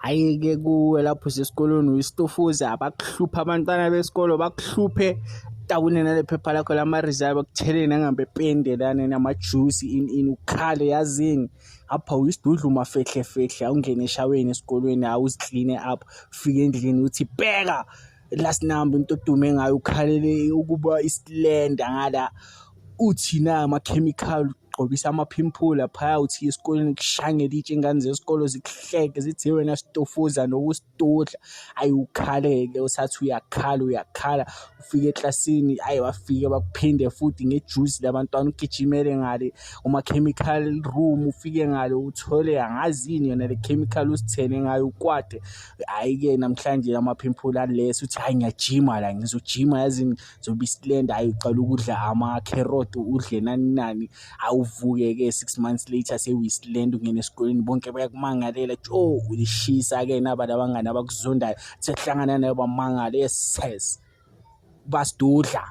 ayike kuwe lapho sesikolweni uyisitofuza abakuhlupha abantwana besikolo bakuhluphe tawune nale phepha lakho lama-result bakuthele nangambepende lana namajuice in ukhale yazini apha uyisidudla umafehlefehle awungene eshaweni esikolweni awuzikline up ufike endlini uthi bheka last number into odume ngayo ukhalele ukuba isilenda ngala uthi na ama-chemical ugqokisa amaphimpula phaya uthi esikoleni kushangela itshe ingane zesikolo zikuhleke zithi wena sitofuza nokusidudla ayi ukhale-ke usathi uyakhala ufike eklasini ayi wafike bakuphinde futhi ngejuice labantwana ugijimele ngale uma-chemical room ufike ngale uthole angazini yona le chemical usithele ngayo ukwade hayi-ke namhlanje amaphimpula alesi uthi hayi ngiyajima la ngizojima yazini zobe isilenda hayi uqala ukudla ama-carrot udle nani awuvuke-ke 6 months later sewuyisilenda ungena esikoleni bonke bayakumangalela ulishisa-ke naba labangani abakuzondayo sekuhlangana nabo bamangala yes basidudla.